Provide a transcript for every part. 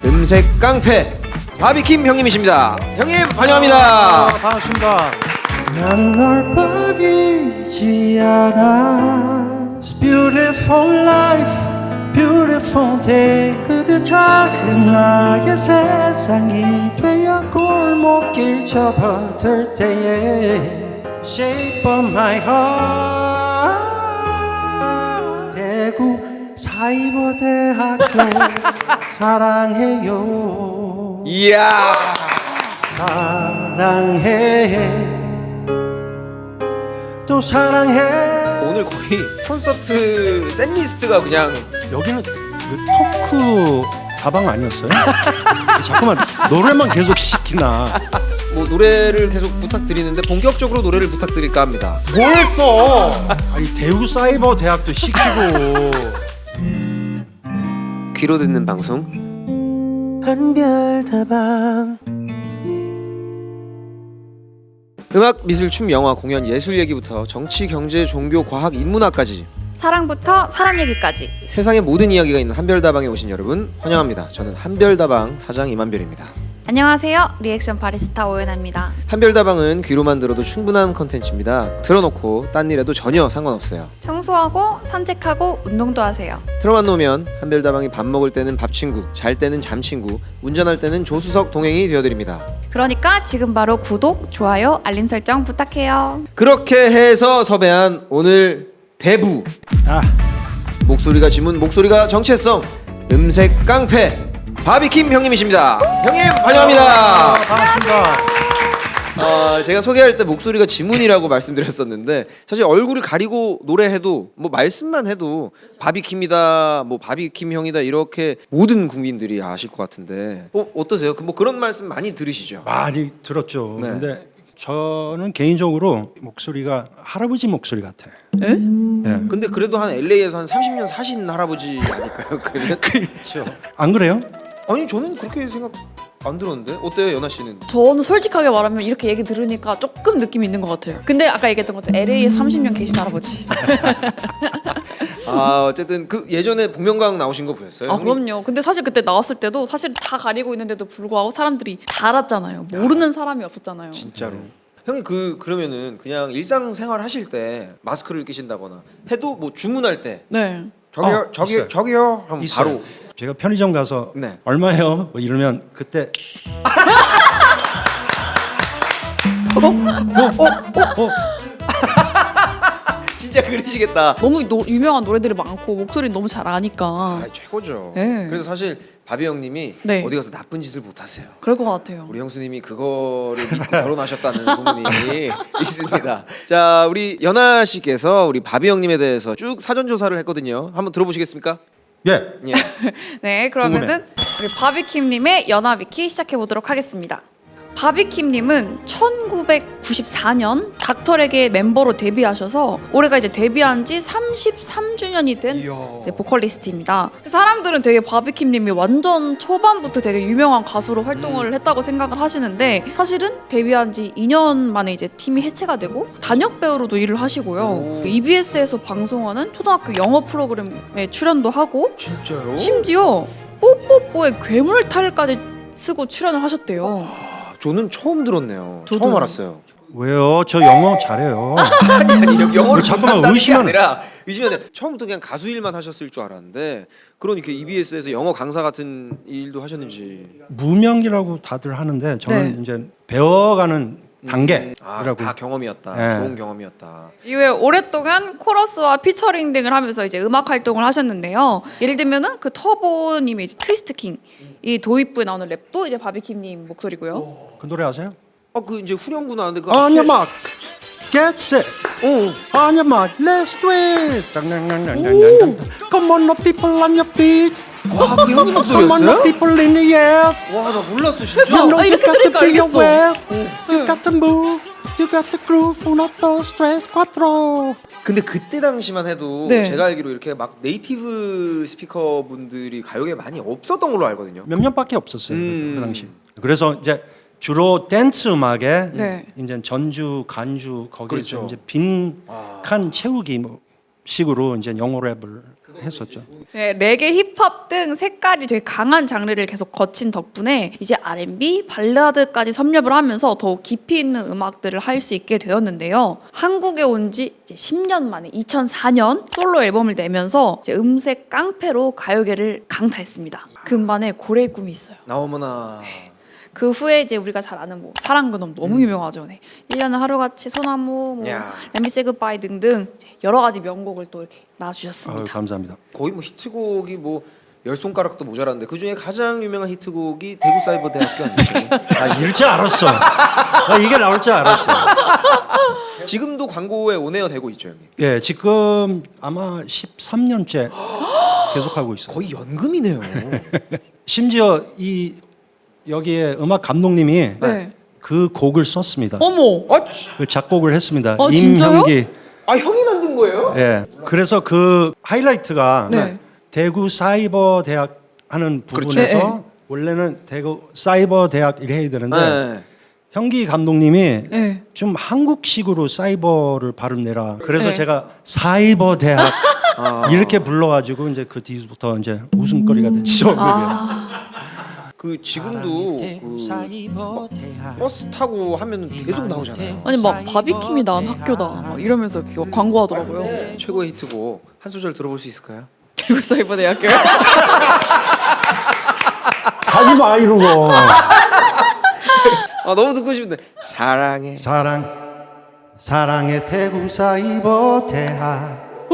음색 깡패 바비킴 형님이십니다. 형님 환영합니다. 반갑습니다. 난 널 버리지 않아. It's beautiful life, beautiful day. 그대 작은 나의 세상이 되어 골목길 접어들 때에 Shape of my heart. 대구 사이버대학교 사랑해요. 이야. 사랑해 또 사랑해. 오늘 거의 콘서트 셋리스트가 그냥 여기는 토크 다방 아니었어요? 자꾸만 노래만 계속 시키나. 뭐 노래를 계속 부탁드리는데 본격적으로 노래를 부탁드릴까 합니다. 뭘 또? 아니 대구 사이버 대학도 시키고. 귀로 듣는 방송 한별다방. 음악, 미술, 춤, 영화, 공연, 예술 얘기부터 정치, 경제, 종교, 과학, 인문학까지 사랑부터 사람 얘기까지 세상의 모든 이야기가 있는 한별다방에 오신 여러분 환영합니다. 저는 한별다방 사장 이만별입니다. 안녕하세요. 리액션 바리스타 오연아입니다. 한별다방은 귀로만 들어도 충분한 컨텐츠입니다. 틀어놓고 딴 일해도 전혀 상관없어요. 청소하고 산책하고 운동도 하세요. 틀어만 놓으면 한별다방이 밥 먹을 때는 밥친구, 잘 때는 잠친구, 운전할 때는 조수석 동행이 되어드립니다. 그러니까 지금 바로 구독, 좋아요, 알림 설정 부탁해요. 그렇게 해서 섭외한 오늘 대부 목소리가 지문, 목소리가 정체성, 음색 깡패 바비킴 형님이십니다. 형님 환영합니다. 반갑습니다. 제가 소개할 때 목소리가 지문이라고 말씀드렸었는데 사실 얼굴을 가리고 노래해도 뭐 말씀만 해도 바비킴이다, 뭐 바비킴 형이다 이렇게 모든 국민들이 아실 것 같은데 어떠세요? 뭐 그런 말씀 많이 들으시죠? 많이 들었죠. 네. 근데 저는 개인적으로 목소리가 할아버지 목소리 같아. 예? 네. 근데 그래도 한 LA에서 한 30년 사신 할아버지 아닐까요? 그러면? 그렇죠. 안 그래요? 아니 저는 그렇게 생각 안 들었는데 어때요, 연아 씨는? 저는 솔직하게 말하면 이렇게 얘기 들으니까 조금 느낌이 있는 것 같아요. 근데 아까 얘기했던 것처럼 LA에 30년 계신 할아버지. 어쨌든 그 예전에 복면가왕 나오신 거 보셨어요? 아 형님? 그럼요. 근데 사실 그때 나왔을 때도 사실 다 가리고 있는데도 불구하고 사람들이 다 알았잖아요. 모르는 사람이 없었잖아요. 진짜로. 형님 그러면은 그냥 일상생활 하실 때 마스크를 끼신다거나 해도 뭐 주문할 때 네. 저기요 있어요. 저기요 하면 있어요. 바로 제가 편의점 가서 네. 얼마예요? 뭐 이러면 그때 진짜 그러시겠다. 너무 유명한 노래들이 많고 목소리는 너무 잘 아니까 아 최고죠. 네. 그래서 사실 바비 형님이 네. 어디 가서 나쁜 짓을 못 하세요. 그럴 것 같아요. 우리 형수님이 그거를 믿고 결혼하셨다는 소문이 있습니다. 자, 우리 연아 씨께서 우리 바비 형님에 대해서 쭉 사전 조사를 했거든요. 한번 들어보시겠습니까? 예. 예. 네, 그러면은 우리 바비킴님의 연아비키 시작해 보도록 하겠습니다. 바비킴님은 1994년 닥터렉의 멤버로 데뷔하셔서 올해가 이제 데뷔한 지 33주년이 된 이제 보컬리스트입니다. 사람들은 되게 바비킴님이 완전 초반부터 되게 유명한 가수로 활동을 했다고 생각을 하시는데 사실은 데뷔한 지 2년 만에 이제 팀이 해체가 되고 단역 배우로도 일을 하시고요. EBS에서 방송하는 초등학교 영어 프로그램에 출연도 하고 진짜요? 심지어 뽀뽀뽀의 괴물탈까지 쓰고 출연을 하셨대요. 저는 처음 들었네요. 처음 저도요. 알았어요. 왜요? 저 영어 잘해요. 아니 영어를 잠깐만, 못한다는 게 의심하는- 의심이 아니라 처음부터 그냥 가수 일만 하셨을 줄 알았는데 그러니까 EBS에서 영어 강사 같은 일도 하셨는지. 무명이라고 다들 하는데 저는 네. 이제 배워가는 단계라고. 다 경험이었다. 네. 좋은 경험이었다. 이후에 오랫동안 코러스와 피처링 등을 하면서 이제 음악 활동을 하셨는데요. 예를 들면은 그 터보님의 이제 트위스트 킹, 이 도입부에 나오는 랩도 이제 바비킴님 목소리고요. 그 노래 아세요? 그 이제 후렴구 나왔는데 그 On your mark, get set. On your mark, let's twist. Come on, the people on your feet. 와, 그게 형님 Come on, the 목소리였어요? people in the air. 와, 나 몰랐어 진짜. You know you 이렇게 got to 들으니까 be 알겠어. aware. You got to move. You got to groove. Uno, dos, tres, cuatro. 근데 그때 당시만 해도 네. 제가 알기로 이렇게 막 네이티브 스피커 분들이 가요계에 많이 없었던 걸로 알거든요. 몇 년밖에 없었어요 음. 그 당시. 그래서 이제 주로 댄스 음악에 네. 이제 전주, 간주 거기서 그렇죠. 이제 빈칸 채우기 뭐 식으로 이제 영어 랩을 했었죠. 네, 레게, 힙합 등 색깔이 되게 강한 장르를 계속 거친 덕분에 이제 R&B, 발라드까지 섭렵을 하면서 더욱 깊이 있는 음악들을 할 수 있게 되었는데요. 한국에 온 지 10년 만에 2004년 솔로 앨범을 내면서 이제 음색 깡패로 가요계를 강타했습니다. 금반에 고래의 꿈이 있어요. 나오거나 그 후에 이제 우리가 잘 아는 뭐 사랑 그놈 너무 유명하죠. 네. 1년은 하루같이, 소나무, 뭐 야. Let Me Say Goodbye 등등 이제 여러 가지 명곡을 또 이렇게 아유, 놔주셨습니다. 감사합니다. 거의 뭐 히트곡이 뭐 열 손가락도 모자란데 그 중에 가장 유명한 히트곡이 대구 사이버대학교 아니에요? 아, 이럴 줄 알았어. 나 이게 나올 줄 알았어. 지금도 광고에 온에어 되고 있죠, 형님. 예, 지금 아마 13년째 계속하고 있어요. 거의 연금이네요. 심지어 이 여기에 음악 감독님이 네. 그 곡을 썼습니다. 어머. 그 작곡을 했습니다. 아, 진짜요? 임형기. 아, 형이 만든 거예요? 예. 그래서 그 하이라이트가 네. 대구 사이버 대학 하는 부분에서 네, 네. 원래는 대구 사이버 대학 이래 해야 되는데 네. 형기 감독님이 네. 좀 한국식으로 사이버를 발음 내라. 그래서 네. 제가 사이버 대학 이렇게 불러가지고 이제 그 뒤부터 이제 웃음거리가 됐죠. 그 지금도 그 버스 타고 하면 계속 나오잖아요. 아니 막 바비킴이 나온 학교다 막 이러면서 이렇게 광고하더라고요. 최고의 히트곡 한 소절 들어볼 수 있을까요? 대구 사이버 대학교요. 하지 마 이러고. 아, 너무 듣고 싶은데. 사랑해. 사랑의 대구 사이버 대학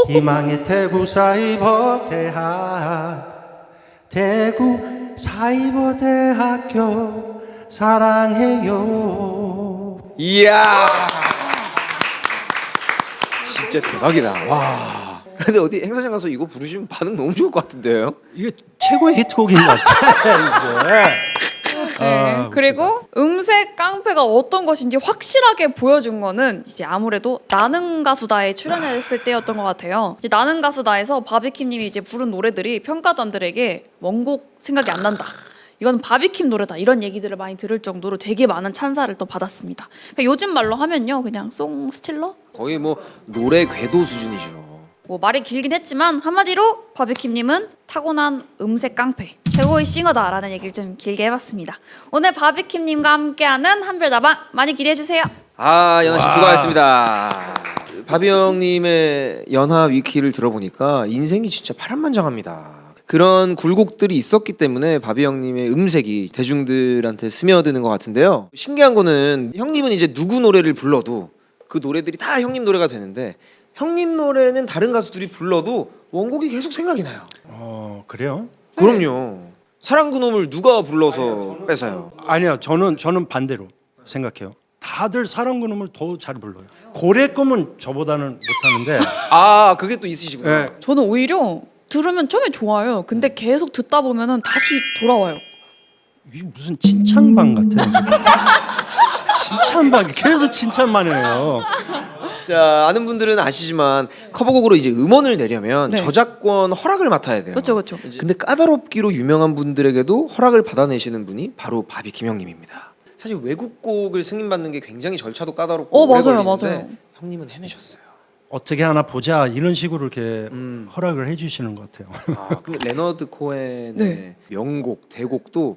희망의 대구 사이버 대학 대구 사이버 대학교 사랑해요. 이야. 진짜 대박이다. 와. 근데 어디 행사장 가서 이거 부르시면 반응 너무 좋을 것 같은데요? 이게 최고의 히트곡인 것 같아. 네. 그리고 음색 깡패가 어떤 것인지 확실하게 보여준 거는 이제 아무래도 나는 가수다에 출연했을 때였던 것 같아요. 이제 나는 가수다에서 바비킴님이 이제 부른 노래들이 평가단들에게 원곡 생각이 안 난다. 이건 바비킴 노래다 이런 얘기들을 많이 들을 정도로 되게 많은 찬사를 또 받았습니다. 그러니까 요즘 말로 하면요 그냥 송 스틸러? 거의 뭐 노래 궤도 수준이죠. 뭐 말이 길긴 했지만 한마디로 바비킴님은 타고난 음색 깡패 최고의 싱어다라는 얘기를 좀 길게 해봤습니다. 오늘 바비킴님과 함께하는 한별다방 많이 기대해주세요. 아, 연하 씨 수고하셨습니다. 바비 형님의 연하 위키를 들어보니까 인생이 진짜 파란만장합니다. 그런 굴곡들이 있었기 때문에 바비 형님의 음색이 대중들한테 스며드는 것 같은데요. 신기한 거는 형님은 이제 누구 노래를 불러도 그 노래들이 다 형님 노래가 되는데 형님 노래는 다른 가수들이 불러도 원곡이 계속 생각이 나요. 그래요? 그럼요. 사랑 그놈을 누가 불러서 뺏어요? 아니요, 저는 반대로 생각해요. 다들 사랑 그놈을 더 잘 불러요. 고래 꿈은 저보다는 못하는데. 아, 그게 또 있으시구나. 예, 저는 오히려 들으면 처음에 좋아요. 근데 계속 듣다 보면은 다시 돌아와요. 이게 무슨 칭찬방 같아요. 칭찬방 계속 칭찬만 해요. 자, 아는 분들은 아시지만 커버곡으로 이제 음원을 내려면 네. 저작권 허락을 맡아야 돼요. 그렇죠, 그렇죠. 근데 까다롭기로 유명한 분들에게도 허락을 받아내시는 분이 바로 바비 김형님입니다. 사실 외국곡을 승인받는 게 굉장히 절차도 까다롭고 오래 맞아요, 걸리는데 맞아요. 형님은 해내셨어요. 어떻게 하나 보자 이런 식으로 이렇게 허락을 해주시는 것 같아요. 아, 근데 레너드 코헨의 네. 명곡 대곡도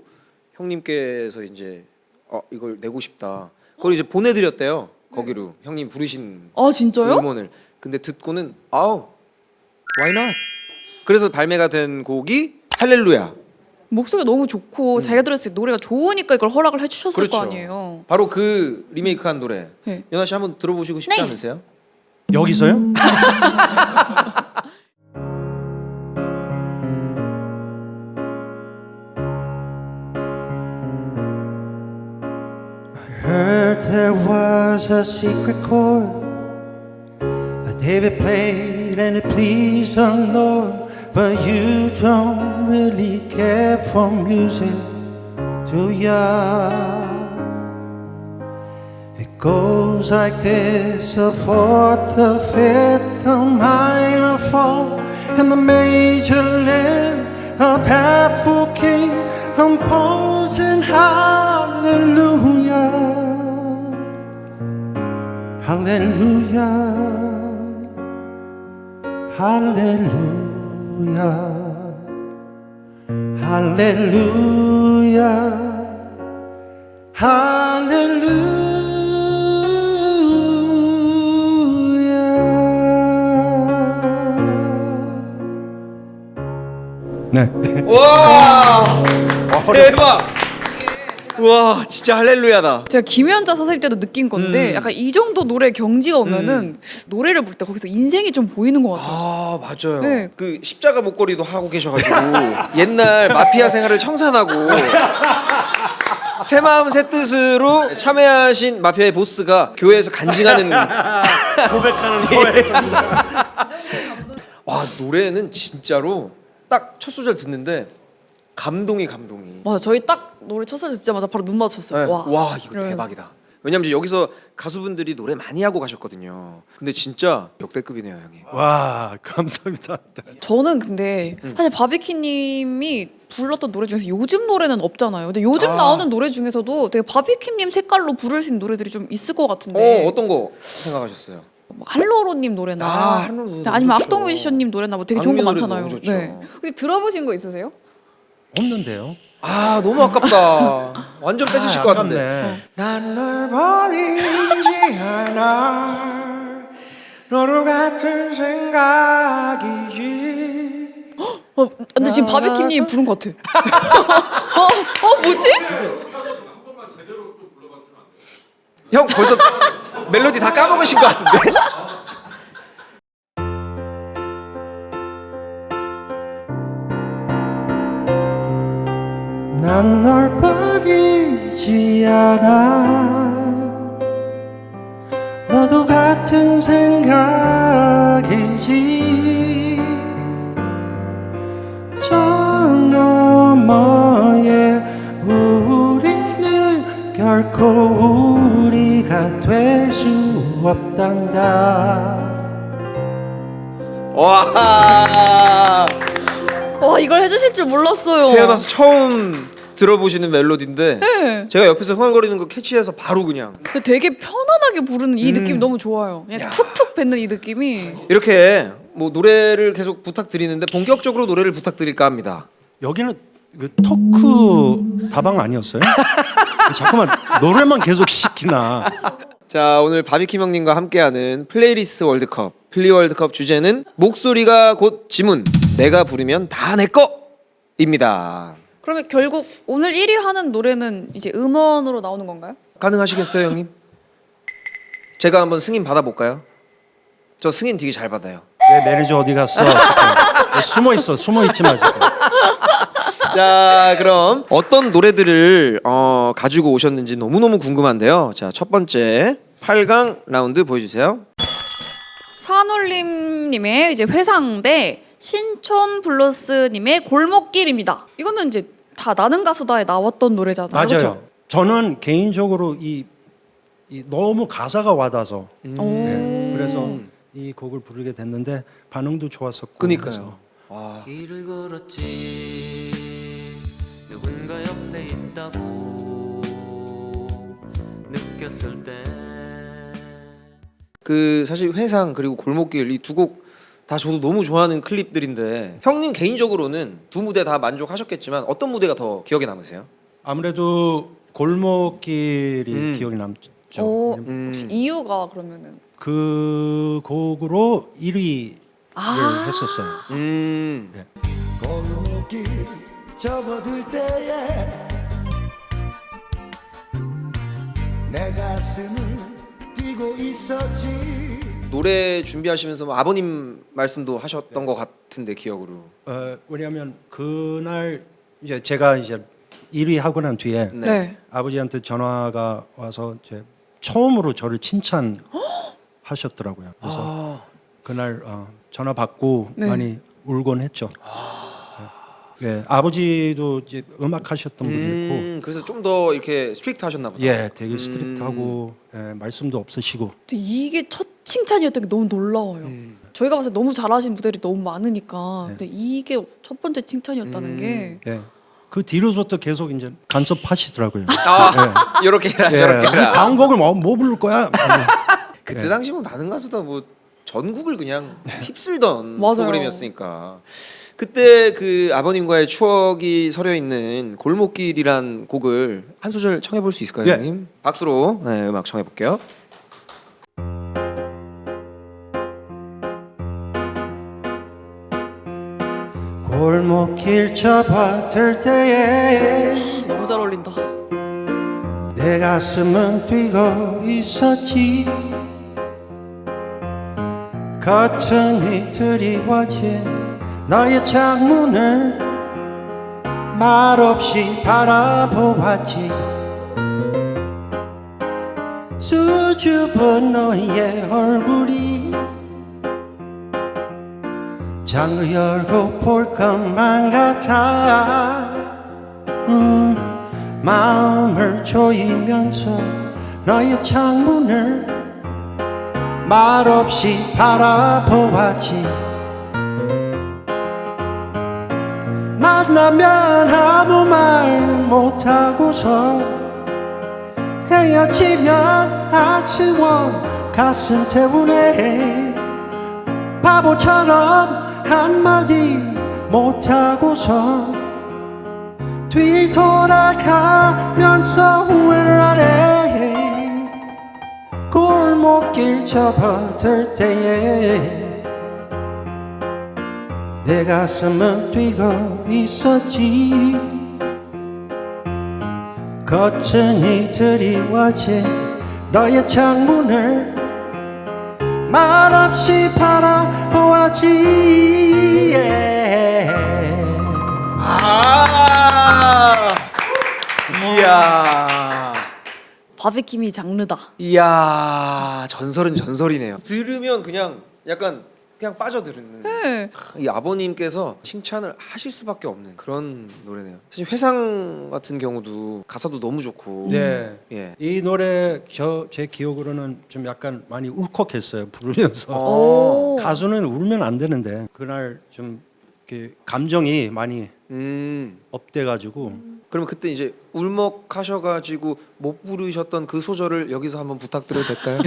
형님께서 이제 이걸 내고 싶다. 그걸 이제 보내드렸대요. 거기로 형님 부르신 아 진짜요? 음원을. 근데 듣고는 아우 why not? 그래서 발매가 된 곡이 할렐루야. 목소리가 너무 좋고 자기가 들었을 때 노래가 좋으니까 이걸 허락을 해주셨을 그렇죠. 거 아니에요. 바로 그 리메이크한 노래. 네. 연아 씨 한번 들어보시고 싶지 않으세요? 여기서요? Heard there was a secret chord that David played and it pleased the Lord. But you don't really care for music, do ya? It goes like this: a fourth, a fifth, a minor fall, and the major lift, a powerful king composing hallelujah, hallelujah. 할렐루야 할렐루야 할렐루야. 네. 와 대박. 와 진짜 할렐루야다. 제가 김연자 선생님 때도 느낀 건데 약간 이 정도 노래 경지가 오면은 노래를 부를 때 거기서 인생이 좀 보이는 것 같아요. 아 맞아요. 네. 그 십자가 목걸이도 하고 계셔가지고 옛날 마피아 생활을 청산하고 새 마음 새 뜻으로 참여하신 마피아의 보스가 교회에서 간증하는 고백하는 거에 와 노래는 진짜로 딱 첫 소절 듣는데 감동이. 맞아, 저희 딱 노래 첫 소절 듣자마자 바로 눈 마주쳤어요. 네. 와, 와 이거 이러면서. 대박이다. 왜냐면 이제 여기서 가수분들이 노래 많이 하고 가셨거든요. 근데 진짜 역대급이네요 형님. 와 감사합니다. 저는 근데 사실 바비킴님이 불렀던 노래 중에서 요즘 노래는 없잖아요. 근데 요즘 나오는 노래 중에서도 되게 바비킴님 색깔로 부를 수 있는 노래들이 좀 있을 것 같은데. 어떤 거 생각하셨어요? 뭐 할로로님 노래나 할로로 노래 너무 아니면 좋죠. 악동 뮤지션님 노래나 뭐 되게 좋은 거 악뮤 노래 많잖아요. 너무 좋죠. 네. 혹시 들어보신 거 있으세요? 없는데요. 아 너무 아깝다. 완전 뺏으실 것 같은데. 난 널 버리지 않아 너로 같은 생각이지 근데 지금 바비킴님 부른 것 같아. 뭐지? 형 벌써 멜로디 다 까먹으신 것 같은데. 난 널 버리지 않아 너도 같은 생각이지 저 너머에 우리는 결코 우리가 될 수 없단다 와 와, 이걸 해주실 줄 몰랐어요. 태어나서 처음 들어보시는 멜로디인데 네. 제가 옆에서 흥얼거리는 거 캐치해서 바로 그냥 근데 되게 편안하게 부르는 이 느낌 너무 좋아요. 그냥 툭툭 뱉는 이 느낌이. 이렇게 뭐 노래를 계속 부탁드리는데 본격적으로 노래를 부탁드릴까 합니다. 여기는 그 토크 다방 아니었어요? 자꾸만 노래만 계속 시키나. 자 오늘 바비킴 형님과 함께하는 플레이리스트 월드컵 플리 월드컵 주제는 목소리가 곧 지문 내가 부르면 다 내 거입니다. 그러면 결국 오늘 1위 하는 노래는 이제 음원으로 나오는 건가요? 가능하시겠어요 형님? 제가 한번 승인 받아볼까요? 저 승인 되게 잘 받아요. 내 매니저 어디 갔어? 숨어 있어. 숨어 있지 마 지금. 자 그럼 어떤 노래들을 가지고 오셨는지 너무너무 궁금한데요. 자 첫 번째 8강 라운드 보여주세요. 산울림님의 이제 회상 대 신촌 블루스님의 골목길입니다. 이거는 이제 다 나는 가수다에 나왔던 노래잖아요. 맞아요. 그렇죠? 저는 개인적으로 이 너무 가사가 와닿아서 네, 그래서 이 곡을 부르게 됐는데 반응도 좋았었고. 그니까요. 길을 걸었지 누군가 옆에 있다고 느꼈을 때 그 사실 회상 그리고 골목길 이 두 곡 다 저도 너무 좋아하는 클립들인데 형님 개인적으로는 두 무대 다 만족하셨겠지만 어떤 무대가 더 기억에 남으세요? 아무래도 골목길이 기억이 남죠. 혹시 이유가 그러면은 그 곡으로 1위를 했었어요. 골목길 접어들 때에 내 가슴은 뛰고 있었지 노래 준비하시면서 뭐 아버님 말씀도 하셨던 것 같은데 기억으로. 왜냐하면 그날 이제 제가 이제 1위 하고 난 뒤에 네. 아버지한테 전화가 와서 이제 처음으로 저를 칭찬하셨더라고요. 그래서 그날 전화 받고 네. 많이 울곤 했죠. 예, 아버지도 이제 음악 하셨던 분도 있고, 그래서 좀 더 이렇게 스트릭트 하셨나 보다. 예, 되게 스트릭트하고 말씀도 없으시고. 근데 이게 첫 칭찬이었던 게 너무 놀라워요. 저희가 봤을 때 너무 잘하신 무대들이 너무 많으니까 근데 이게 첫 번째 칭찬이었다는 게 예. 그 뒤로부터 계속 이제 간섭하시더라고요. 이렇게 해라 예. 저렇게 해라. 다음 곡을 뭐 부를 거야? 그때 당시 뭐 나는 가수다 뭐 전국을 그냥 휩쓸던 맞아요. 프로그램이었으니까. 그때 그 아버님과의 추억이 서려 있는 골목길이란 곡을 한 소절 청해 볼 수 있을까요, 예. 형님? 박수로 네, 음악 청해 볼게요. 골목길 접어들 때에 너무 잘 어울린다. 내 가슴은 뛰고 있었지. 커튼이 드리워진 너의 창문을 말없이 바라보았지. 수줍은 너의 얼굴이 장을 열고 볼 것만 같아. 마음을 조이면서 너의 창문을 말없이 바라보았지. 만나면 아무 말 못하고서 헤어지면 아쉬워 가슴 태우네. 바보처럼 한마디 못하고서 뒤돌아가면서 후회를 하네. 골목길 접어들 때에 내 가슴은 뛰고 있었지. 커튼이 드리워진 너의 창문을 말없이 바라보았지. 이야. 바비킴이 장르다. 이야, 전설은 전설이네요. 들으면 그냥 약간 그냥 빠져드는. 네. 이 아버님께서 칭찬을 하실 수밖에 없는 그런 노래네요. 사실 회상 같은 경우도 가사도 너무 좋고. 네. 예. 이 노래 제 기억으로는 좀 약간 많이 울컥했어요 부르면서. 오. 가수는 울면 안 되는데 그날 좀 이렇게 감정이 많이 업돼가지고 그러면 그때 이제 울먹하셔가지고 못 부르셨던 그 소절을 여기서 한번 부탁드려도 될까요?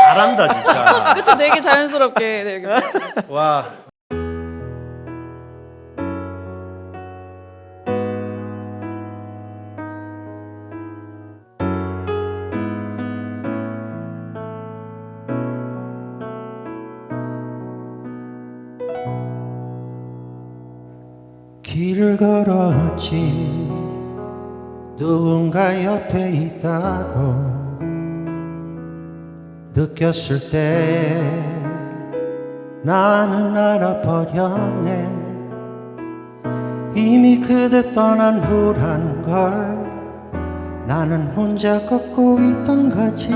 잘한다 진짜. 그쵸, 되게 자연스럽게. 네, 여기. 와. 길을 걸었지. 누군가 옆에 있다고 느꼈을 때 나는 알아버렸네. 이미 그대 떠난 후라는 걸 나는 혼자 걷고 있던 거지.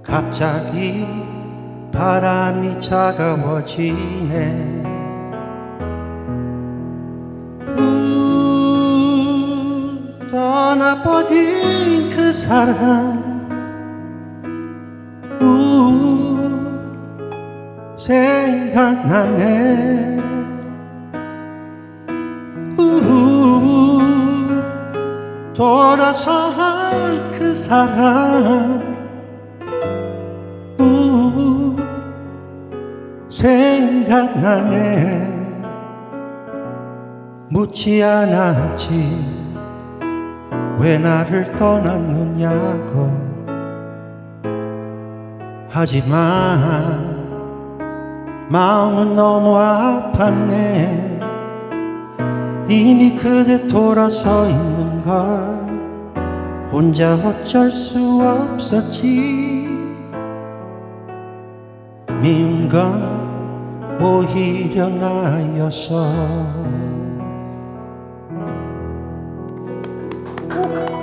갑자기 바람이 차가워지네. 떠나버린 그 사람 생각나네. 돌아선 그 사람 생각나네. 묻지 않았지 왜 나를 떠났느냐고. 하지만 마음은 너무 아팠네. 이미 그대 돌아서 있는 걸 혼자 어쩔 수 없었지. 미운 건 오히려 나였어.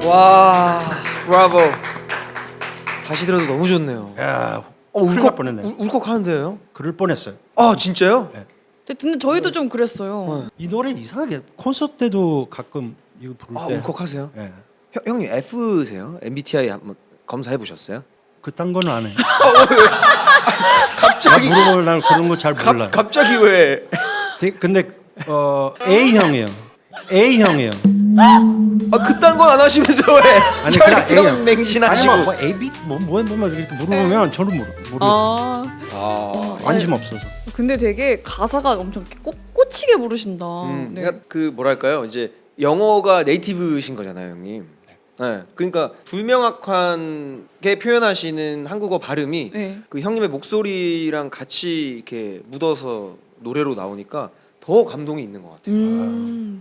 와, 브라보. 다시 들어도 너무 좋네요. 야, 울컥 날 뻔했네. 울컥하는데요? 그럴 뻔했어요. 아, 진짜요? 근데 저희도 좀 그랬어요. 이 노래 이상하게 콘서트 때도 가끔 이거 부를 아, 때 울컥하세요? 예. 형님 F세요? MBTI 한번 검사해 보셨어요? 그딴 거는 안 해. 갑자기 물어보면 난 그런 거 잘 몰라. 갑자기 왜? 근데 A형이에요. A형이에요. 그딴 건 안 하시면서 왜? 아니, 그냥 혈액형 아니 맹신하시고. 뭐 A, B 뭐 이렇게 물어보면 저는 모르. 관심 없어서. 근데 되게 가사가 엄청 이렇게 꽂히게 부르신다. 네. 그러니까 그 뭐랄까요, 이제 영어가 네이티브신 거잖아요, 형님. 네, 그러니까 불명확하게 표현하시는 한국어 발음이 네. 그 형님의 목소리랑 같이 이렇게 묻어서 노래로 나오니까 더 감동이 있는 것 같아요.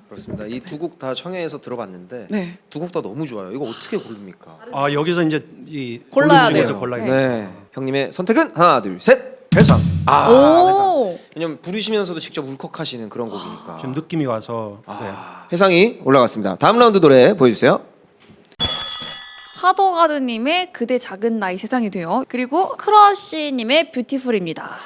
그렇습니다. 이 두 곡 다 청해서 들어봤는데 네. 두 곡 다 너무 좋아요. 이거 어떻게 고릅니까? 아 여기서 이제 이 골라야 고른 중에서 돼요. 골라야 네. 돼요. 네, 형님의 선택은 하나, 둘, 셋. 회상. 오. 왜냐면 부르시면서도 직접 울컥하시는 그런 곡이니까. 좀 느낌이 와서 네. 회상이 올라갔습니다. 다음 라운드 노래 보여주세요. 하더가드님의 그대 작은 나이 세상이 돼요. 그리고 크러쉬님의 뷰티풀입니다.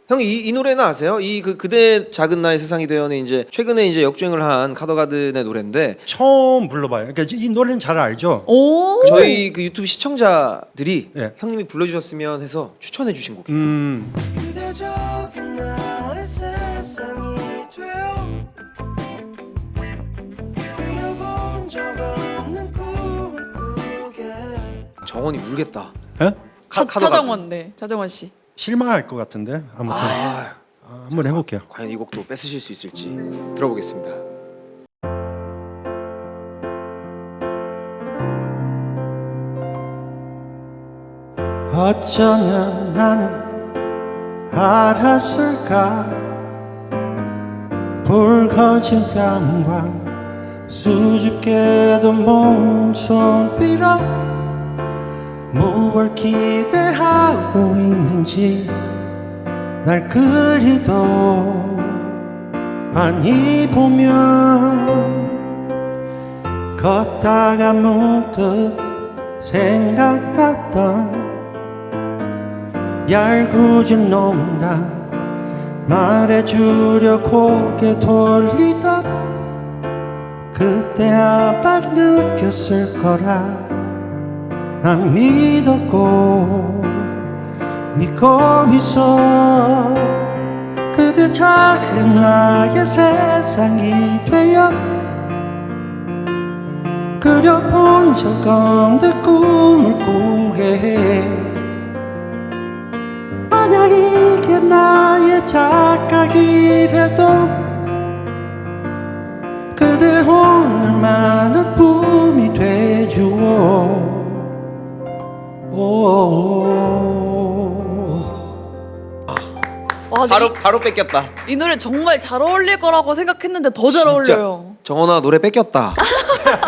형 이 노래는 아세요? 이 그대 작은 나의 세상이 되어는 이제 최근에 이제 역주행을 한 카더가든의 노래인데 처음 불러봐요. 그러니까 이 노래는 잘 알죠. 오. 저희 그 유튜브 시청자들이 네. 형님이 불러주셨으면 해서 추천해 주신 곡이에요. 그대 적은 나의 세상이 되어 그려본 적 없는 꿈을 꾸게. 정원이 울겠다. 예? 차정원, 네, 차정원 씨. 실망할 것 같은데 아무튼 한번 해볼게요. 과연 이 곡도 뺏으실 수 있을지 들어보겠습니다. 어쩌면 나는 알았을까. 붉어진 뺨과 수줍게도 몸손비로 무얼 기대하고 있는지 날 그리도 많이 보면 걷다가 문득 생각났던 얄궂은 농담 말해주려 고개 돌리다 그때 아마 느꼈을 거라 난 믿었고 믿고 있어. 그대 작은 나의 세상이 되어 그려본 적 없는 꿈을 꾸게 해. 만약 이게 나의 착각이라도 그대 오늘만은 꿈이 돼주오. 와, 근데 바로 뺏겼다. 이 노래 정말 잘 어울릴 거라고 생각했는데 더 잘 어울려요. 정원아 노래 뺏겼다.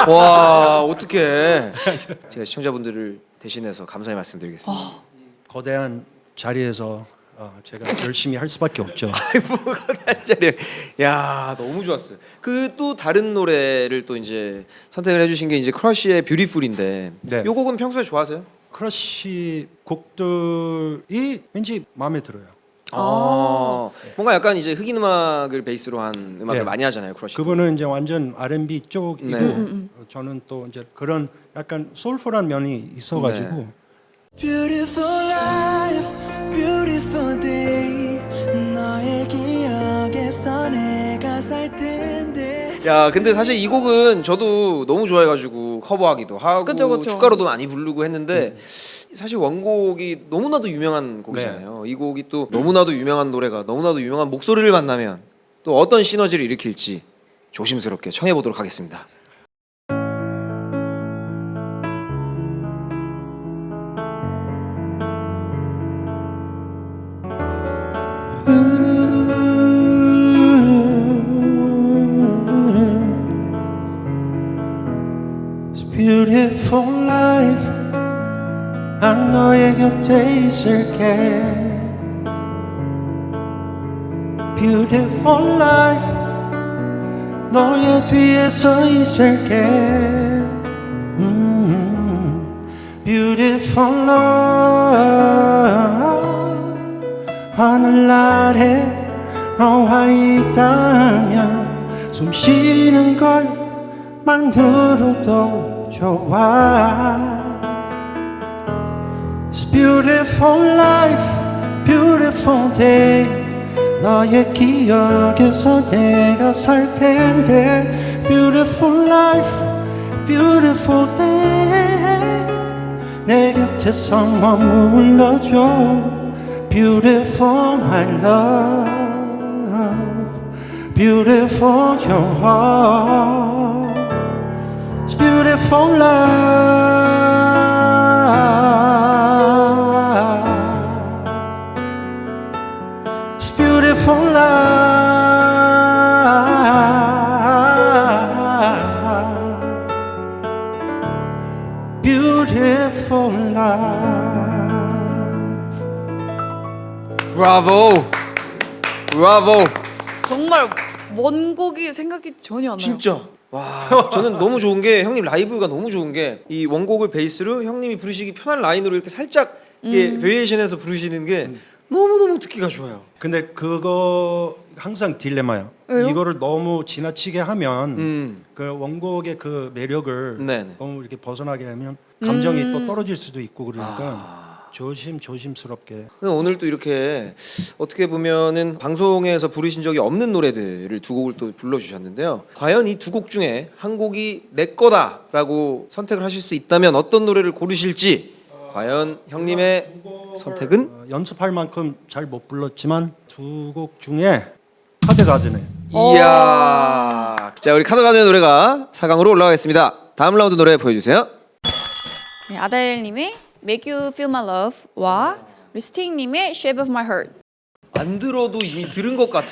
와 어떡해. 제가 시청자분들을 대신해서 감사의 말씀드리겠습니다. 거대한 자리에서 제가 열심히 할 수밖에 없죠. 야 너무 좋았어요. 그 또 다른 노래를 또 이제 선택을 해주신 게 이제 크러쉬의 뷰티풀인데 네. 이 곡은 평소에 좋아하세요? 크러쉬 곡들이 왠지 마음에 들어요. 뭔가 약간 이제 흑인 음악을 베이스로 한 음악을 네. 많이 하잖아요, 크러쉬. 그분은 이제 완전 R&B 쪽이고 네. 저는 또 이제 그런 약간 소울풀한 면이 있어가지고 네. Beautiful life, beautiful day. 너의 기억에서 내가 살 텐데. 야, 근데 사실 이 곡은 저도 너무 좋아해가지고 커버하기도 하고 그쵸. 축가로도 많이 부르고 했는데 사실 원곡이 너무나도 유명한 곡이잖아요. 이 곡이 또 너무나도 유명한 노래가 너무나도 유명한 목소리를 만나면 또 어떤 시너지를 일으킬지 조심스럽게 청해보도록 하겠습니다. It's beautiful life. 난 너의 곁에 있을게. Beautiful life. 너의 뒤에 서 있을게. Beautiful love. 하늘 아래 너와 있다면 숨 쉬는 걸 만들어도 좋아. It's beautiful life, beautiful day. 너의 기억에서 내가 살 텐데 beautiful life, beautiful day. 내 곁에서만 불러줘. Beautiful my love, beautiful your heart. It's beautiful life. It's beautiful life. Beautiful life. 브라보. 브라보. 정말 원곡이 생각이 전혀 안 나요. 진짜. 와, 저는 너무 좋은 게 형님 라이브가 너무 좋은 게 이 원곡을 베이스로 형님이 부르시기 편한 라인으로 이렇게 살짝 이게 베리에이션해서 부르시는 게 너무 듣기가 좋아요. 근데 그거 항상 딜레마야. 왜요? 이거를 너무 지나치게 하면 그 원곡의 그 매력을 네네. 너무 이렇게 벗어나게 하면 감정이 또 떨어질 수도 있고 그러니까 조심스럽게. 오늘 또 이렇게 어떻게 보면은 방송에서 부르신 적이 없는 노래들을 두 곡을 또 불러주셨는데요. 과연 이 두 곡 중에 한 곡이 내 거다라고 선택을 하실 수 있다면 어떤 노래를 고르실지 과연 형님의 선택은? 연습할 만큼 잘 못 불렀지만 두 곡 중에 카드가든의 이야. 자, 우리 카드가든의 노래가 4강으로 올라가겠습니다. 다음 라운드 노래 보여주세요. 네, 아델님의 Make You Feel My Love와 우리 스팅님의 Shape of My Heart. 안 들어도 이미 들은 것 같아.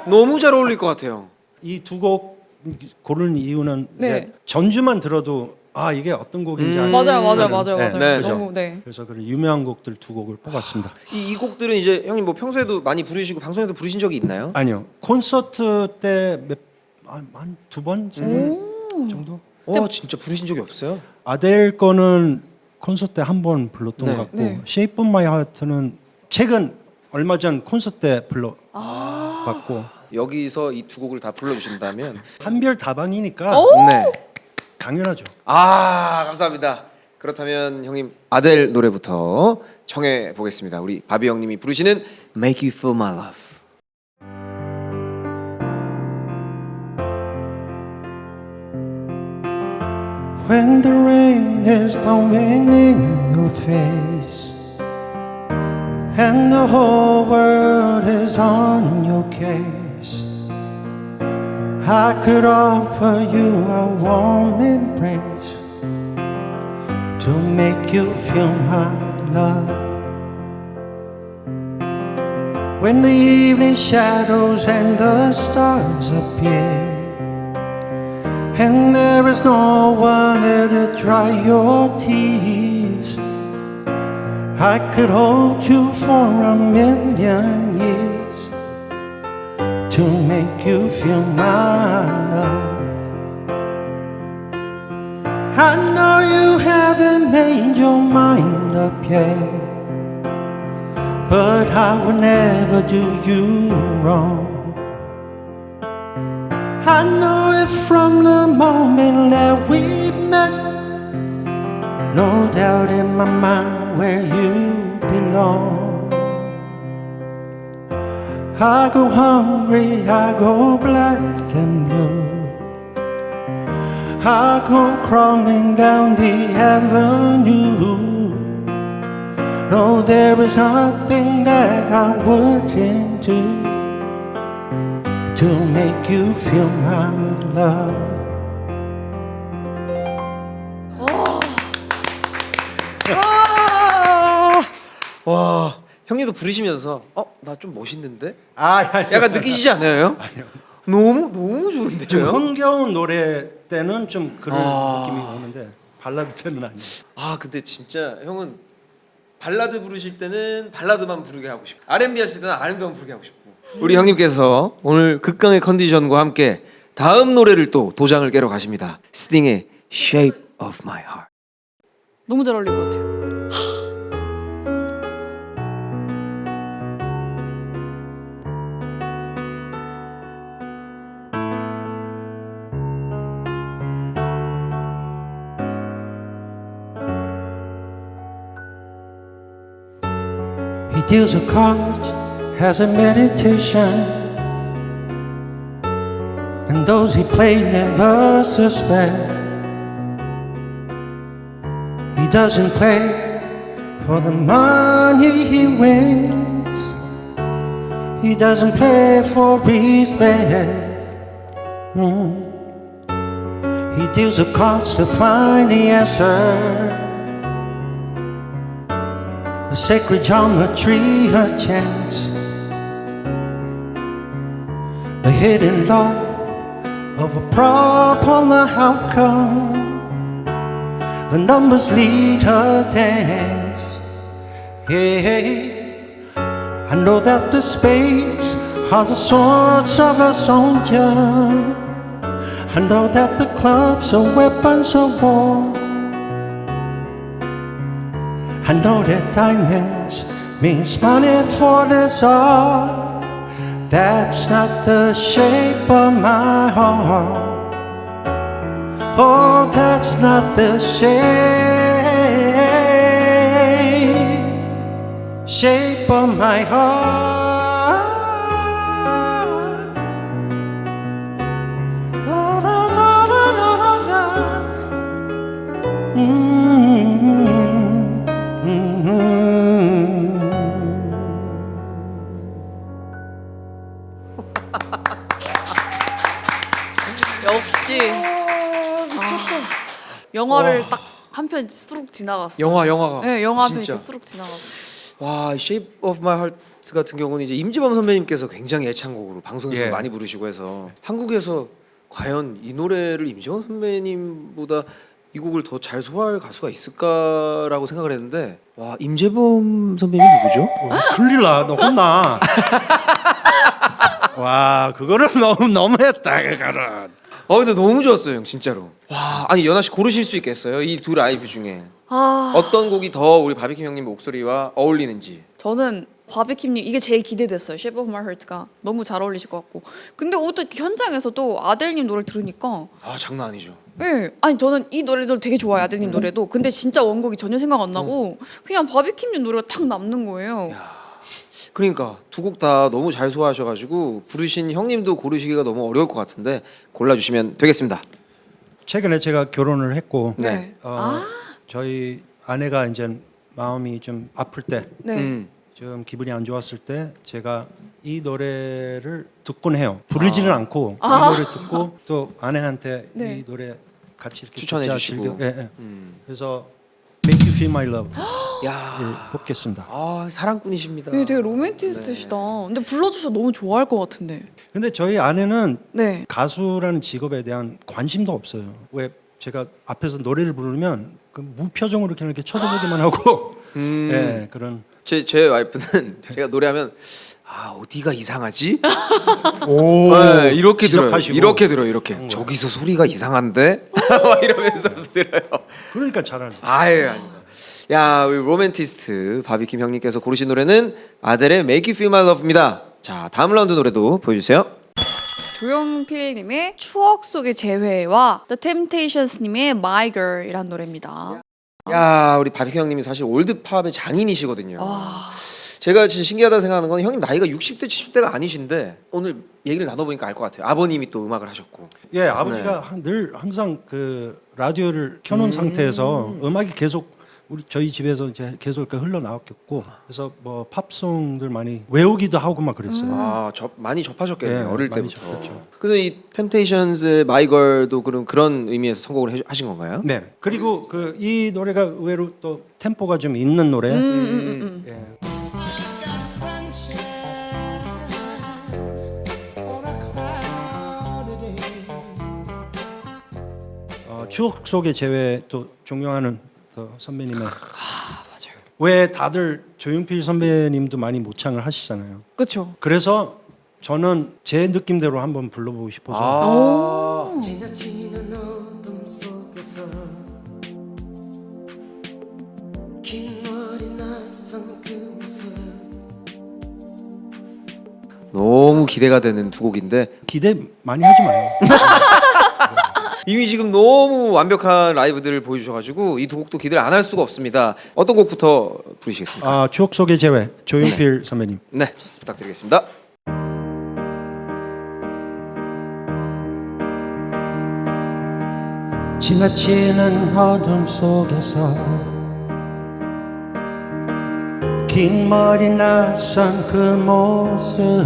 너무 잘 어울릴 것 같아요. 이 두 곡 고른 이유는 네. 이제 전주만 들어도 아 이게 어떤 곡인지 알고 맞아요. 네, 네. 너무 네. 그래서 그런 유명한 곡들 두 곡을 뽑았습니다. 이 곡들은 이제 형님 뭐 평소에도 많이 부르시고 방송에도 부르신 적이 있나요? 아니요 콘서트 때 한 두 번, 세 번 정도. 진짜 부르신 적이 없어요? 아델 거는 콘서트 때 한 번 불렀던 네. 것 같고 네. Shape of My Heart는 최근 얼마 전 콘서트 때 불러봤고 여기서 이 두 곡을 다 불러주신다면 한별 다방이니까 네. 당연하죠. 감사합니다. 그렇다면 형님 아델 노래부터 청해 보겠습니다. 우리 바비 형님이 부르시는 Make You Feel My Love. When the rain is blowing in your face and the whole world is on your case, I could offer you a warm embrace to make you feel my love. When the evening shadows and the stars appear and there is no one there to dry your tears, I could hold you for a million years to make you feel my love. I know you haven't made your mind up yet, but I would never do you wrong. I know it from the moment that we met. No doubt in my mind where you belong. I go hungry, I go black and blue. I go crawling down the avenue. No, there is nothing that I wouldn't do to make you feel my love. 와, 형님도 부르시면서 나 좀 멋있는데? 아니요. 약간 느끼시지 않아요? 너무 좋은데요? 좀 흥겨운 노래 때는 좀 그런 느낌이 오는데 발라드 때는 아니에요. 근데 진짜 형은 발라드 부르실 때는 발라드만 부르게 하고 싶고 R&B 하실 때는 R&B만 부르게 하고 싶고 우리 형님께서 오늘 극강의 컨디션과 함께 다음 노래를 또 도장을 깨러 가십니다. 스팅의 Shape of My Heart. 너무 잘 어울릴 것 같아요. He deals a cards, has a meditation, and those he played never suspect. He doesn't play for the money he wins. He doesn't play for respect. He deals the cards to find the answer. A sacred geometry, a chance. The hidden law of a proper outcome. The numbers lead her dance. Yeah, I know that the spades are the swords of a soldier. I know that the clubs are weapons of war. I know that diamonds means money for this art. That's not the shape of my heart. Oh, that's not the shape of my heart. La la la la la la la. 역시 영화를 딱 한 편 쑥 지나갔어. 영화가. 네, 영화 한 편 진짜. 이렇게 쑥 지나갔어. 와, Shape of My Heart 같은 경우는 이제 임지범 선배님께서 굉장히 애창곡으로 방송에서 예. 많이 부르시고 해서 한국에서 과연 이 노래를 임지범 선배님보다 이 곡을 더 잘 소화할 가수가 있을까라고 생각을 했는데 와, 임재범 선배님이 누구죠? 큰일 나, 너 혼나. 와, 그거는 너무했다, 그거는. 근데 너무 좋았어요, 형 진짜로. 와, 아니 연아 씨 고르실 수 있겠어요? 이 두 라이브 중에 어떤 곡이 더 우리 바비킴 형님 목소리와 어울리는지. 저는 바비킴님 이게 제일 기대됐어요. Shape of My Heart가 너무 잘 어울리실 것 같고. 근데 어떻게 현장에서도 아델님 노래를 들으니까 장난 아니죠. 네, 아니 저는 이 노래도 되게 좋아요. 아델님 노래도. 근데 진짜 원곡이 전혀 생각 안 나고 그냥 바비킴님 노래가 탁 남는 거예요. 그러니까 두 곡 다 너무 잘 소화하셔가지고 부르신 형님도 고르시기가 너무 어려울 것 같은데 골라주시면 되겠습니다. 최근에 제가 결혼을 했고 네. 저희 아내가 이제 마음이 좀 아플 때, 네. 좀 기분이 안 좋았을 때 제가 이 노래를 듣곤 해요. 부르지는 않고 이 노래 듣고 또 아내한테 네. 이 노래 같이 이렇게 추천해 듣자, 주시고. 즐겨. 예, 예. 그래서 Make You Feel My Love 야, 뽑겠습니다. 사랑꾼이십니다. 되게 로맨티스트시다. 근데 불러주셔서 너무 좋아할 것 같은데. 근데 저희 아내는 네. 가수라는 직업에 대한 관심도 없어요. 왜 제가 앞에서 노래를 부르면 그 무표정으로 그냥 이렇게 쳐다보기만 하고 예, 그런 제 와이프는 제가 노래하면 어디가 이상하지? 오 네, 이렇게 들어요. 지적하시고. 이렇게 들어요. 이렇게 저기서 소리가 이상한데 막 이러면서 들어요. 그러니까 잘하는. 아유, 아닙니다. 야, 우리 로맨티스트 바비킴 형님께서 고르신 노래는 아델의 Make You Feel My Love입니다. 자, 다음 라운드 노래도 보여주세요. 조용필님의 추억 속의 재회와 The Temptations님의 My Girl이란 노래입니다. 야, 우리 바비킴 형님이 사실 올드팝의 장인이시거든요. 제가 진짜 신기하다 생각하는 건 형님 나이가 60대 70대가 아니신데 오늘 얘기를 나눠보니까 알 것 같아요. 아버님이 또 음악을 하셨고. 예, 아버지가 늘 항상 그 라디오를 켜놓은 상태에서 음악이 계속 저희 집에서 이제 계속 이렇게 흘러나왔겠고 그래서 뭐 팝송들 많이 외우기도 하고 막 그랬어요. 많이 접하셨겠네요. 네, 어릴 많이 때부터. 접했죠. 그래서 이 템테이션즈의 마이 걸도 그런 의미에서 선곡을 하신 건가요? 네. 그리고 그 이 노래가 의외로 또 템포가 좀 있는 노래. 예. 추억 속의 재회 또 존경하는 또 선배님의 맞아요. 왜 다들 조용필 선배님도 많이 모창을 하시잖아요. 그렇죠. 그래서 저는 제 느낌대로 한번 불러보고 싶어서 지나치는 어둠 속에서 긴 머리 낯선 그 모습 너무 기대가 되는 두 곡인데 기대 많이 하지 마요. 이미 지금 너무 완벽한 라이브들을 보여주셔가지고 이 두 곡도 기대를 안 할 수가 없습니다. 어떤 곡부터 부르시겠습니까? 추억 속의 재회 조용필 선배님. 네, 부탁드리겠습니다. 지나치는 어둠 속에서 긴 머리 낯선 그 모습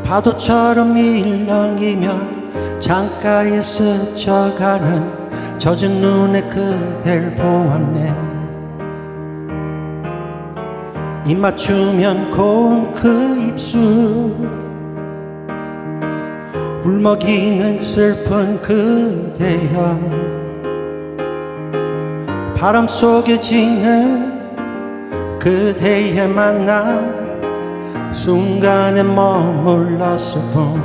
파도처럼 일렁이며 창가에 스쳐가는 젖은 눈에 그댈 보았네. 입 맞추면 고운 그 입술 울먹이는 슬픈 그대여 바람 속에 지는 그대의 만남 순간에 머물렀을 뿐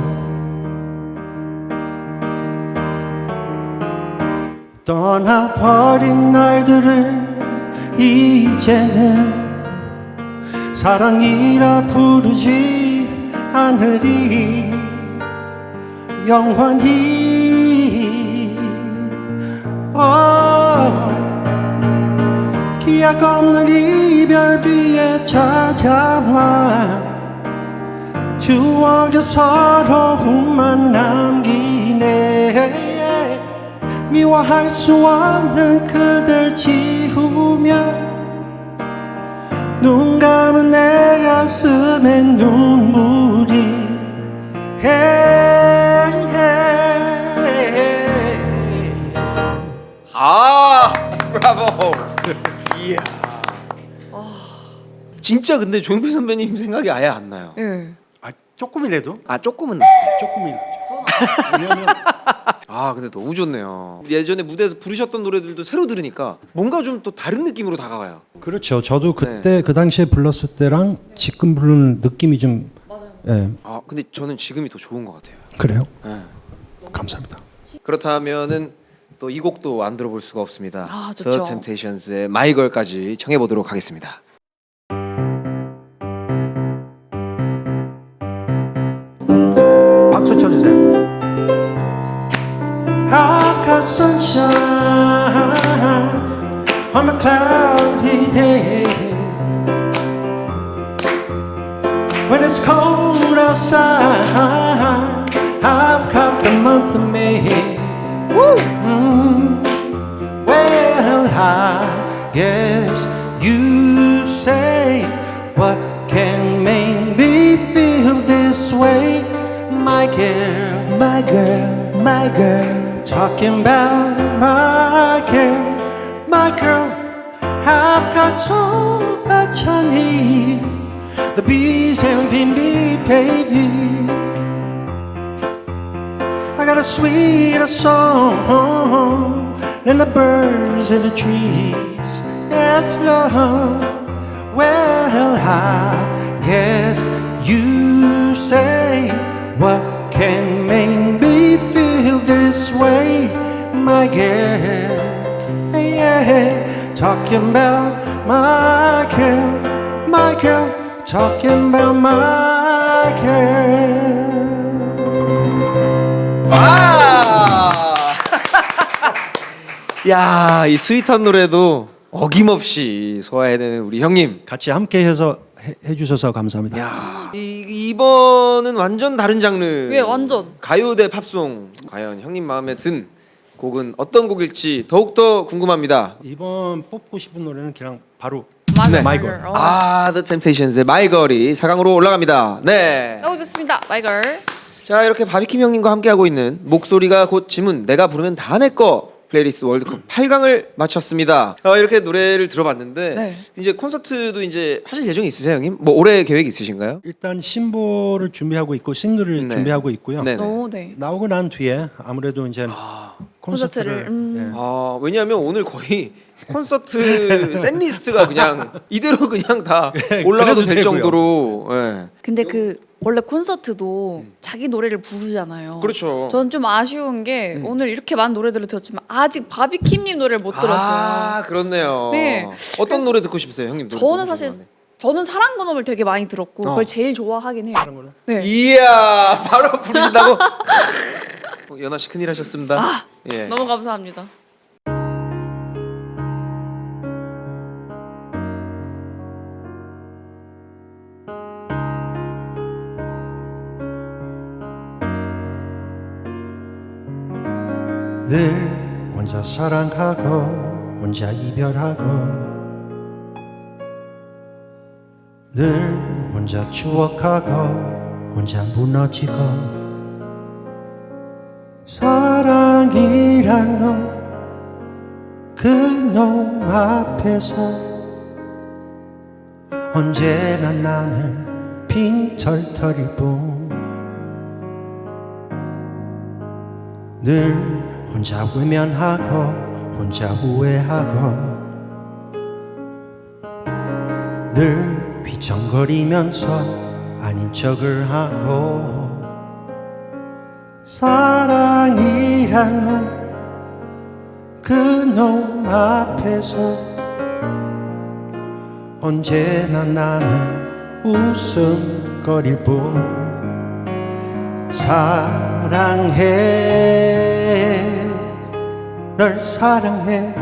떠나버린 날들을 이제는 사랑이라 부르지 않으리 영원히 기약 없는 이별비에 찾아와 추억의 서러움만 남기네. 미워할 수 없는 그댈 지우며 눈 감은 내 가슴에 눈물이 브라보. 이야. 진짜 근데 조용필 선배님 생각이 아예 안 나요. 예. 아, 조금이라도 조금은 났어요. 조금이라도. 왜냐면 근데 너무 좋네요. 예전에 무대에서 부르셨던 노래들도 새로 들으니까 뭔가 좀 또 다른 느낌으로 다가와요. 그렇죠. 저도 그때 그 당시에 불렀을 때랑 지금 부르는 느낌이 좀 예. 근데 저는 지금이 더 좋은 것 같아요. 그래요? 네. 감사합니다. 그렇다면은 또 이 곡도 안 들어볼 수가 없습니다. 좋죠. The Temptations의 My Girl까지 청해 보도록 하겠습니다. 박수 쳐주세요. I've got sunshine on a cloudy day. When it's cold outside, I've got the month of May. Woo! Well, I guess you say what can make me feel this way, my girl, my girl, my girl. Talking about my girl, my girl. I've got so much I need. The bees envy me, baby. I got a sweeter song than the birds in the trees. Yes, Lord. Well, I guess you say what can make me feel this way, my girl. Yeah, talking about my girl, my girl. Talking about my girl. 야, 이 스윗한 노래도 어김없이 소화해내는 우리 형님. 같이 함께해서 해주셔서 감사합니다. 야, 이번은 완전 다른 장르. 예, 완전. 가요 대 팝송. 과연 형님 마음에 든 곡은 어떤 곡일지 더욱더 궁금합니다. 이번 뽑고 싶은 노래는 그냥 바로 My My Girl. Girl. The Temptations의 My Girl이 4강으로 올라갑니다. 네. 너무 좋습니다. My Girl. 자, 이렇게 바비킴 형님과 함께하고 있는 목소리가 곧 지문 내가 부르면 다 내 거 플레이리스트 월드컵 8강을 마쳤습니다. 이렇게 노래를 들어봤는데 네. 이제 콘서트도 이제 하실 예정이 있으세요, 형님? 뭐 올해 계획 있으신가요? 일단 신보를 준비하고 있고 싱글을 네. 준비하고 있고요. 네네. 네. 나오고 난 뒤에 아무래도 이제 콘서트를 콘서트를, 예. 왜냐하면 오늘 거의 콘서트 셋 리스트가 그냥 이대로 그냥 다 올라가도 그래도 될 되고요. 정도로. 예. 근데 그 원래 콘서트도 자기 노래를 부르잖아요. 그렇죠. 저는 좀 아쉬운 게 오늘 이렇게 많은 노래들을 들었지만 아직 바비킴님 노래를 못 들었어요. 그렇네요. 네. 어떤 노래 듣고 싶으세요, 형님? 노래 저는 너무 사실 궁금하네. 저는 사랑근업을 되게 많이 들었고 그걸 제일 좋아하긴 해요. 하는 거는 네. 이야, 바로 부르신다고? 연아 씨 큰일 하셨습니다. 예. 너무 감사합니다. 늘 혼자 사랑하고 혼자 이별하고 늘 혼자 추억하고 혼자 무너지고 사랑이란 놈 그 놈 앞에서 언제나 나는 빈털터릴 뿐 늘 혼자 외면하고 혼자 후회하고 늘 휘청거리면서 아닌 척을 하고 사랑이란 놈 그 놈 앞에서 언제나 나는 웃음거릴 뿐 사랑해 널 사랑해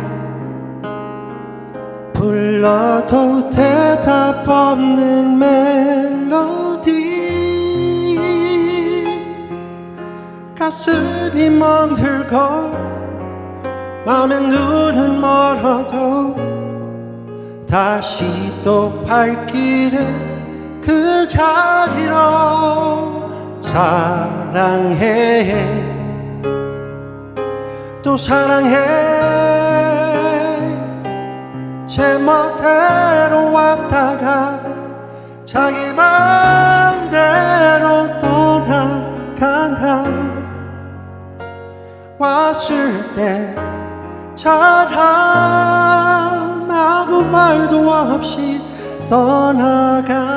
불러도 대답 없는 멜로디 가슴이 멍들고 맘에 눈은 멀어도 다시 또 발길은 그 자리로 사랑해 또 사랑해 제 멋대로 왔다가 자기 맘대로 떠나간다 왔을 때 사람 아무 말도 없이 떠나간다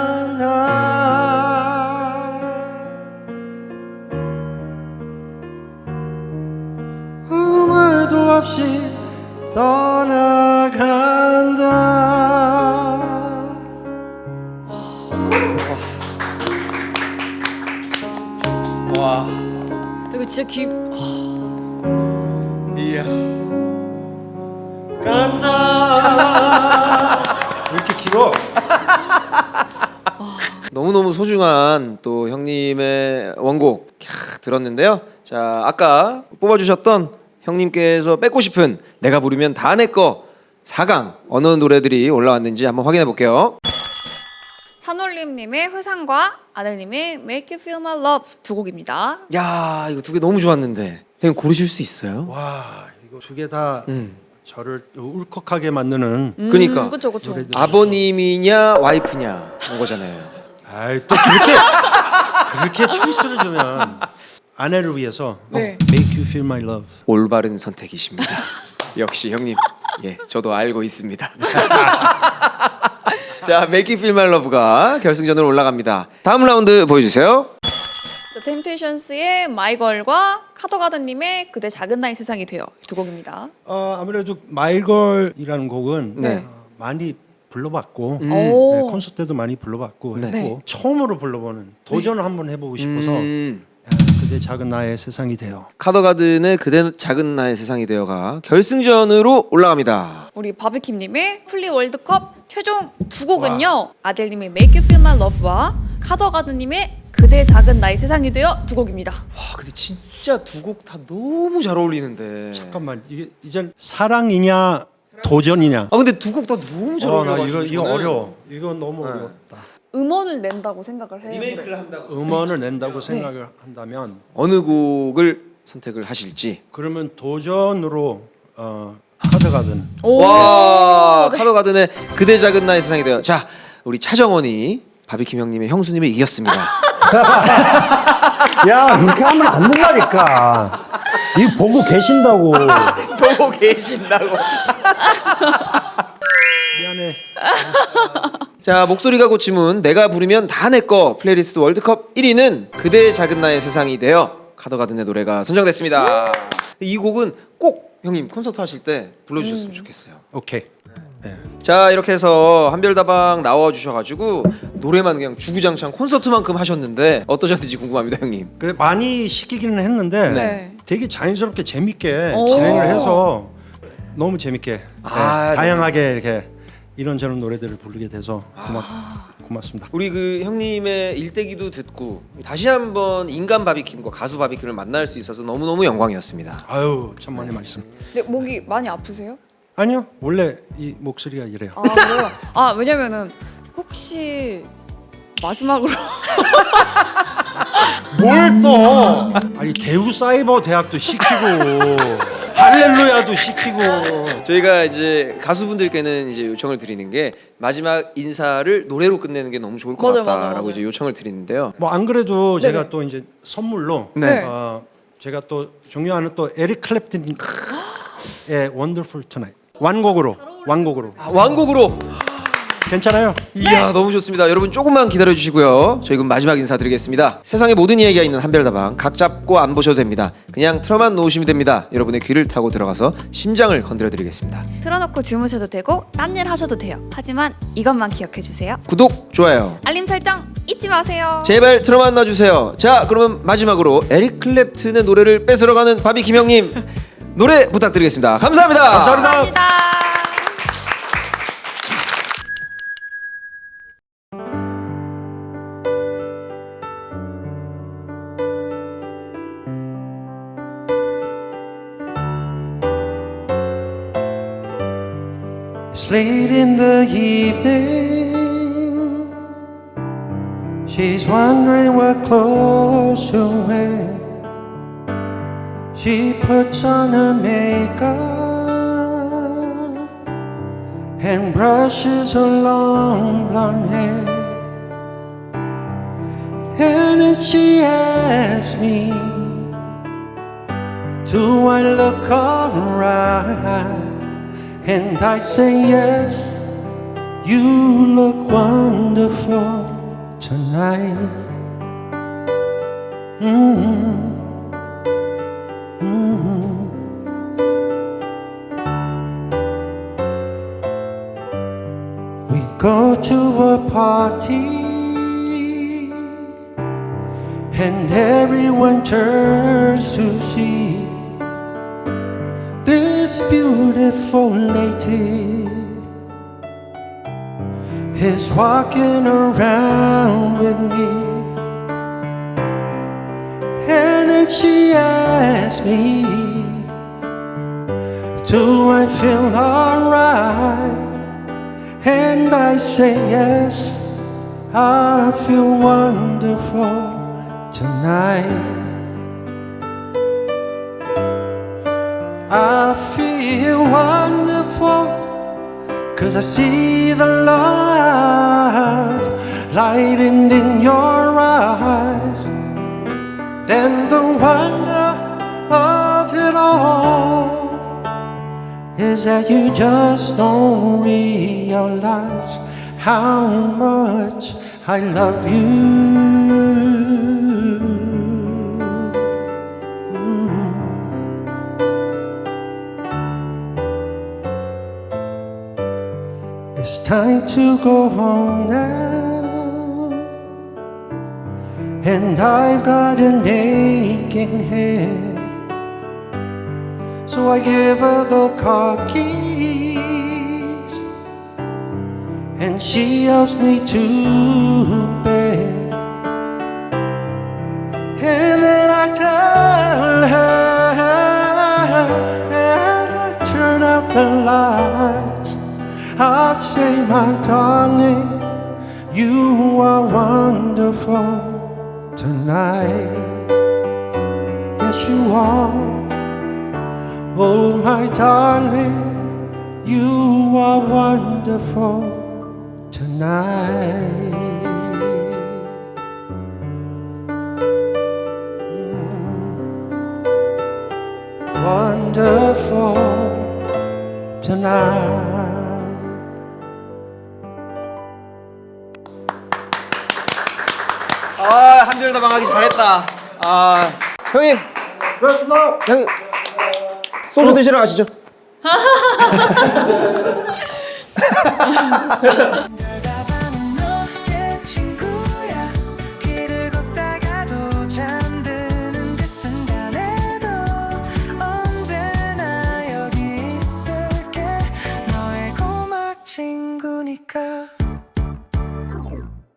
아무 말도 없이 떠나간다. 와. 이거 진짜 이야. 간다. 왜 이렇게 길어? 너무너무 소중한 또 형님의 원곡 들었는데요. 자, 아까 뽑아주셨던 형님께서 뺏고 싶은 내가 부르면 다 내 거 4강 어느 노래들이 올라왔는지 한번 확인해 볼게요. 산올림님의 회상과 아들님의 Make You Feel My Love 두 곡입니다. 야, 이거 두 개 너무 좋았는데 형님 고르실 수 있어요? 와 이거 두 개 다 저를 울컥하게 만드는 그러니까 그쵸 그쵸. 노래들. 아버님이냐 와이프냐 그런 거잖아요. 아이 또 그렇게 초이스를 주면 아내를 위해서 네. Make You Feel My Love. 올바른 선택이십니다. 역시 형님. 예, 저도 알고 있습니다. 자, Make You Feel My Love가 결승전으로 올라갑니다. 다음 라운드 보여주세요. The Temptations의 My Girl과 카더가든님의 그대 작은 나의 세상이 되어 두 곡입니다. 아무래도 마이걸이라는 곡은 네. 많이 불러봤고 오. 네, 콘서트 때도 많이 불러봤고 네. 했고 처음으로 불러보는 도전을 한번 해보고 싶어서 그대 작은 나의 세상이 돼요. 카더가든의 그대 작은 나의 세상이 되어가 결승전으로 올라갑니다. 우리 바비킴님의 플리 월드컵 최종 두 곡은요. 아델님의 Make You Feel My Love와 카더가든님의 그대 작은 나의 세상이 되어 두 곡입니다. 와, 근데 진짜 두 곡 다 너무 잘 어울리는데. 잠깐만 이게 이젠 사랑이냐 도전이냐? 아, 근데 두 곡 다 너무 잘 나 어울려가지고 이거 저는 어려워. 이거 너무 어렵다. 음원을 낸다고 생각을 해요. 리메이크를 한다고. 음원을 낸다고 생각을 한다면 어느 곡을 선택을 하실지. 그러면 도전으로 카더가든. 오. 와, 카더가든의 그대 작은 나의 세상이 되어. 자, 우리 차정원이 바비킴 형님의 형수님을 이겼습니다. 야 그렇게 하면 안 된다니까. 이거 보고 계신다고. 보고 계신다고. 미안해. 자, 목소리가 고치문 내가 부르면 다 내 거 플레이리스트 월드컵 1위는 그대의 작은 나의 세상이 되어 카더가든의 노래가 선정됐습니다. 이 곡은 꼭 형님 콘서트 하실 때 불러주셨으면 좋겠어요. 오케이. 자, 이렇게 해서 한별다방 나와주셔가지고 노래만 그냥 주구장창 콘서트만큼 하셨는데 어떠셨는지 궁금합니다, 형님. 그 많이 시키기는 했는데 네. 되게 자연스럽게 재밌게 오. 진행을 해서 너무 재밌게 아, 네. 다양하게 이렇게 이런저런 노래들을 부르게 돼서 고맙습니다. 우리 그 형님의 일대기도 듣고 다시 한번 인간 바비킴과 가수 바비킴을 만날 수 있어서 너무너무 영광이었습니다. 아유 천만의 말씀. 근데 목이 많이 아프세요? 아니요 원래 이 목소리가 이래요. 아 그래요? 아 왜냐면은 혹시 마지막으로 뭘 또? 아니 대우 사이버 대학도 시키고 할렐루야도 시키고. 저희가 이제 가수분들께는 이제 요청을 드리는 게 마지막 인사를 노래로 끝내는 게 너무 좋을 것 맞아요, 같다라고 맞아요. 이제 요청을 드리는데요. 뭐 안 그래도 네네. 제가 또 이제 선물로 네. 제가 또 존경하는 또 에릭 클랩튼의 Wonderful Tonight 완곡으로 아, 완곡으로. 괜찮아요? 이야 너무 좋습니다. 여러분 조금만 기다려 주시고요. 저희 그럼 마지막 인사드리겠습니다. 세상의 모든 이야기가 있는 한별다방 각 잡고 안 보셔도 됩니다. 그냥 틀어만 놓으시면 됩니다. 여러분의 귀를 타고 들어가서 심장을 건드려 드리겠습니다. 틀어놓고 주무셔도 되고 딴 일 하셔도 돼요. 하지만 이것만 기억해 주세요. 구독, 좋아요. 알림 설정 잊지 마세요. 제발 틀어만 놔주세요. 자 그러면 마지막으로 에릭 클랩튼의 노래를 뺏으러 가는 바비킴 형님 노래 부탁드리겠습니다. 감사합니다. 감사합니다. It's late in the evening. She's wondering what clothes to wear. She puts on her makeup and brushes her long blonde hair. And then she asks me, do I look alright? And I say yes, you look wonderful tonight. We go to a party and everyone turns to see this beautiful lady is walking around with me. And then she asks me, do I feel alright? And I say yes, I feel wonderful tonight. I feel wonderful 'cause I see the love lighting in your eyes. Then the wonder of it all is that you just don't realize how much I love you. It's time to go home now, and I've got an aching head. So I give her the car keys, and she helps me to bed. And then I tell her, as I turn out the lights, I'll say, my darling, you are wonderful tonight. Yes, you are. Oh, my darling, you are wonderful tonight. Wonderful tonight. 아 한별다방 하기 잘했다. 아 형님 그렇습니다. 형님 소주 드시러 가시죠.